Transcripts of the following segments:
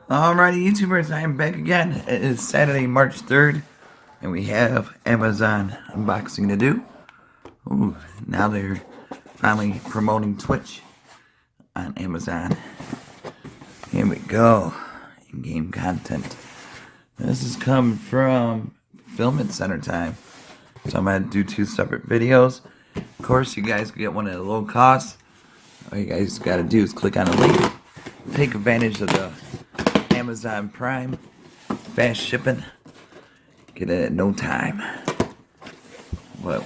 Alrighty, YouTubers, I am back again. It is Saturday, March 3rd, and we have Amazon unboxing to do. Ooh, now they're finally promoting Twitch on Amazon. Here we go. In-game content. This is coming from Fulfillment Center time. So I'm going to do two separate videos. Of course, you guys can get one at a low cost. All you guys got to do is click on a link. Take advantage of the Amazon Prime fast shipping. Get it at no time. But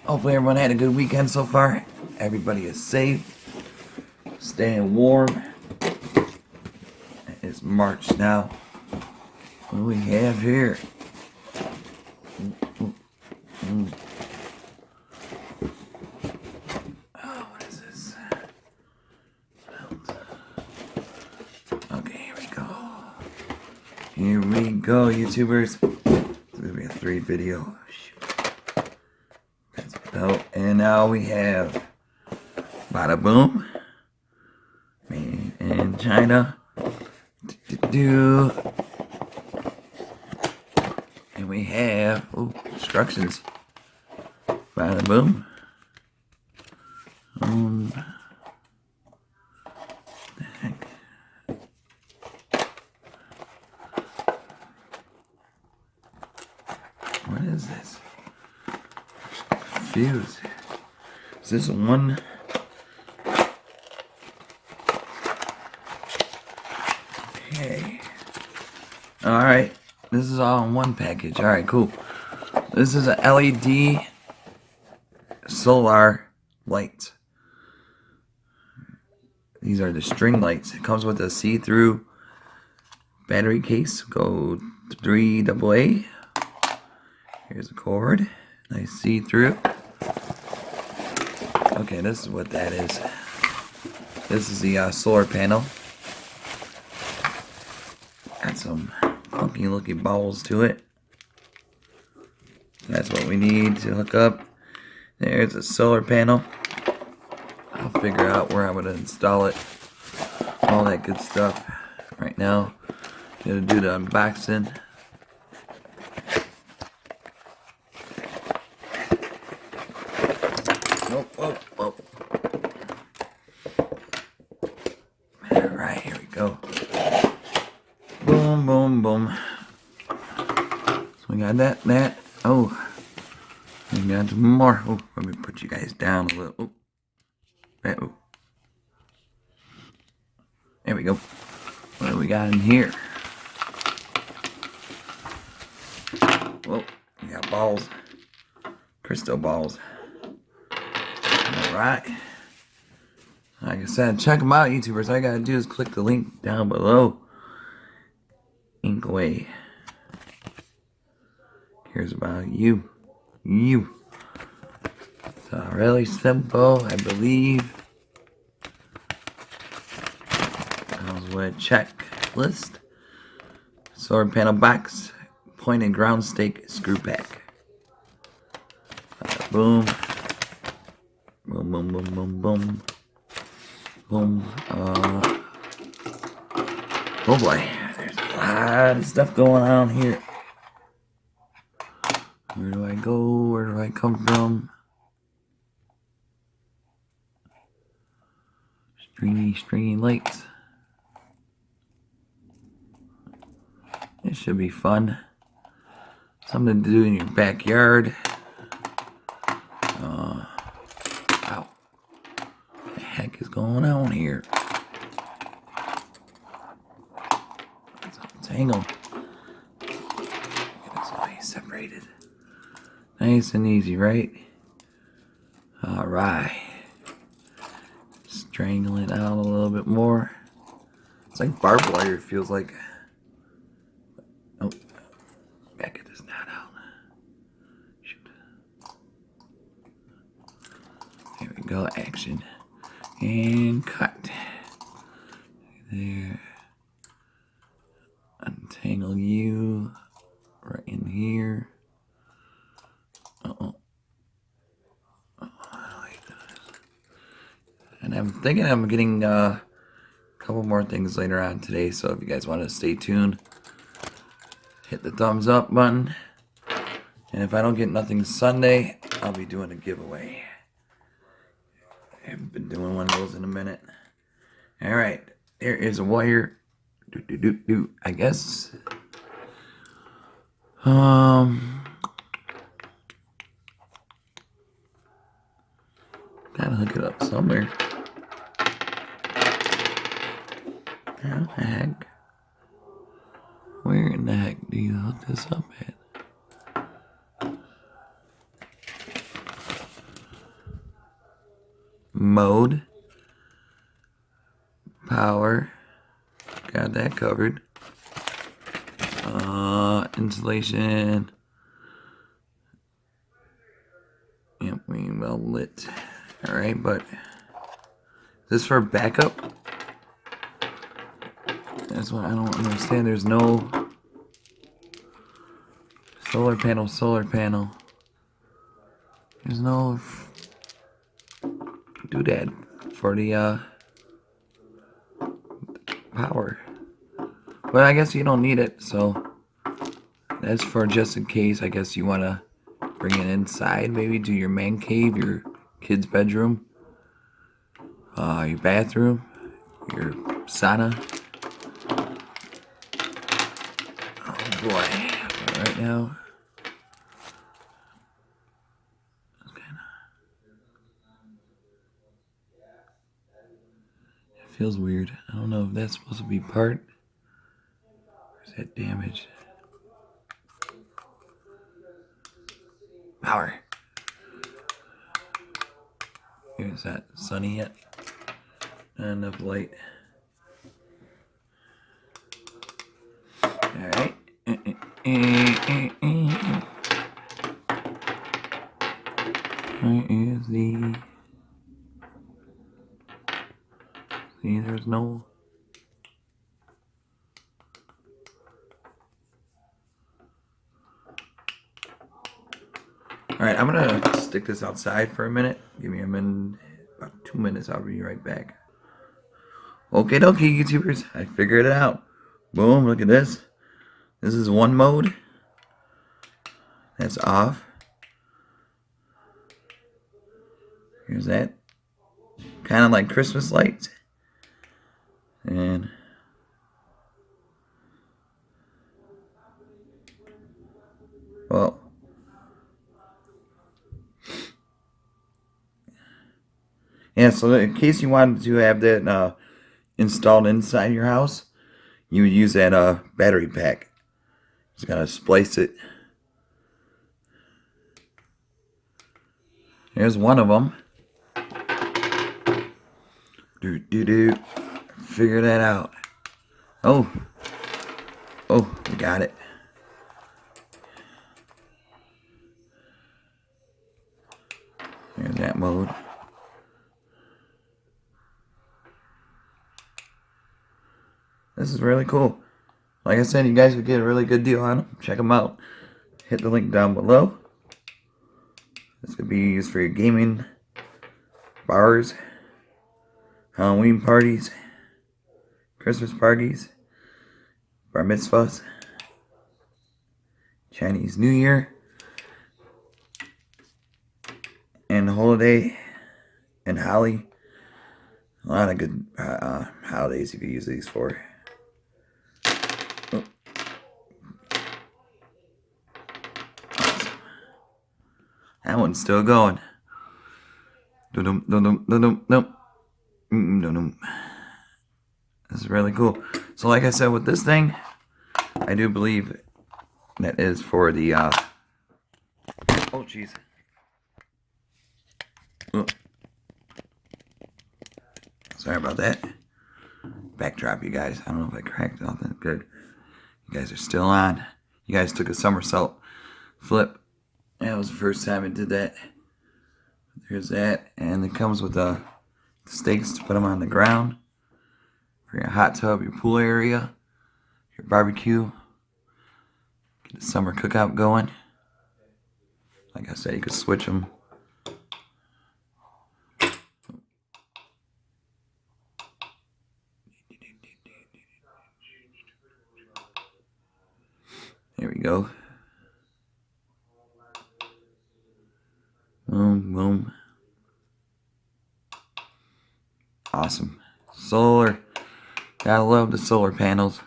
hopefully everyone had a good weekend so far. Everybody is safe, staying warm. It's March now. What do we have here? Oh, what is this? Okay, here we go. Here we go, YouTubers. It's gonna be a 3 video. Shoot. That's a belt. And now we have Bada Boom. Made in China. And we have instructions. Bada Boom. The heck? What is this? I'm confused. Is this one? Okay. Alright. This is all in one package. Alright, cool. This is a LED solar light. These are the string lights. It comes with a see-through battery case. Go 3AA. Here's a cord. Nice see-through. Okay, this is what that is. This is the solar panel. Got some funky looking balls to it. That's what we need to hook up. There's a solar panel. I'll figure out where I'm going to install it. All that good stuff. Right now, gonna do the unboxing. Oh. Alright, here we go. Boom, boom, boom. So we got that. Oh, we got some more. Oh, let me put you guys down a little. Oh. There we go. What do we got in here? Whoa, we got balls. Crystal balls. Alright. Like I said, check them out, YouTubers. All you gotta do is click the link down below. Ankway. Here's about you. So really simple, I believe. Comes with a checklist. Solar panel box. Point and ground stake screw pack. Boom. Boom, boom, boom, boom, boom. Boom. Oh boy. There's a lot of stuff going on here. Where do I go? Where do I come from? Stringy lights. It should be fun. Something to do in your backyard. Ow. What the heck is going on here? It's all tangled. It's all separated. Nice and easy, right? Alright. Strangle it out a little bit more. It's like barbed wire, it feels like. Oh, gotta get this knot out. Shoot. There we go, action. And cut. There. Untangle you right in here. And I'm thinking I'm getting couple more things later on today, so if you guys want to stay tuned, hit the thumbs up button. And if I don't get nothing Sunday, I'll be doing a giveaway. I haven't been doing one of those in a minute. Alright, there is a wire. I guess. Gotta hook it up somewhere. How the heck? Where in the heck do you hook this up at? Mode. Power. Got that covered. Insulation. Yep, we well lit. Alright, but is this for backup? That's what I don't understand. There's no solar panel. There's no doodad for the power. But I guess you don't need it, so that's for just in case. I guess you want to bring it inside, maybe to your man cave, your kid's bedroom, your bathroom, your sauna. Oh boy, right now. It feels weird. I don't know if that's supposed to be part. Or is that damaged? Power. Is that sunny yet? Not enough light. Alright. Where is the... See, there's no... Alright, I'm gonna stick this outside for a minute. Give me a minute, about 2 minutes, I'll be right back. Okay, YouTubers, I figured it out. Boom, look at this. This is one mode. That's off. Here's that. Kind of like Christmas lights. And well, yeah, so in case you wanted to have that installed inside your house, you would use that battery pack. Just gotta splice it. Here's one of them. Figure that out. Oh, we got it. There's that mode. This is really cool. Like I said, you guys would get a really good deal on them. Check them out. Hit the link down below. This could be used for your gaming, bars, Halloween parties, Christmas parties, bar mitzvahs, Chinese New Year, and holiday, and Holly. A lot of good holidays you could use these for. Oh. Awesome. That one's still going. This is really cool. So like I said, with this thing, I do believe that is for the oh jeez. Oh. Sorry about that. Backdrop, you guys. I don't know if I cracked nothing. Good. You guys are still on. You guys took a somersault flip. That was the first time I did that. There's that. And it comes with stakes to put them on the ground. For your hot tub, your pool area, your barbecue. Get the summer cookout going. Like I said, you could switch them. you go. Boom, boom. Awesome. Solar. Gotta love the solar panels.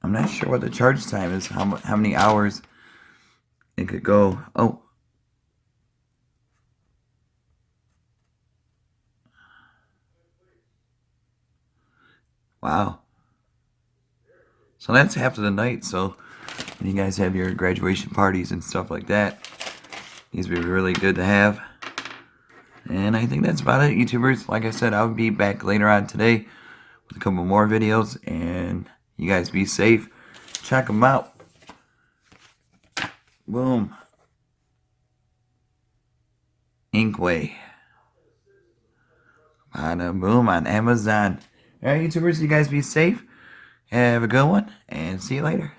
I'm not sure what the charge time is, how many hours it could go. Oh. Wow. So that's half of the night, so when you guys have your graduation parties and stuff like that, these would be really good to have. And I think that's about it, YouTubers. Like I said, I'll be back later on today with a couple more videos, and you guys be safe. Check them out. Boom. Ankway. Bada boom on Amazon. Alright, YouTubers, you guys be safe. Have a good one, and see you later.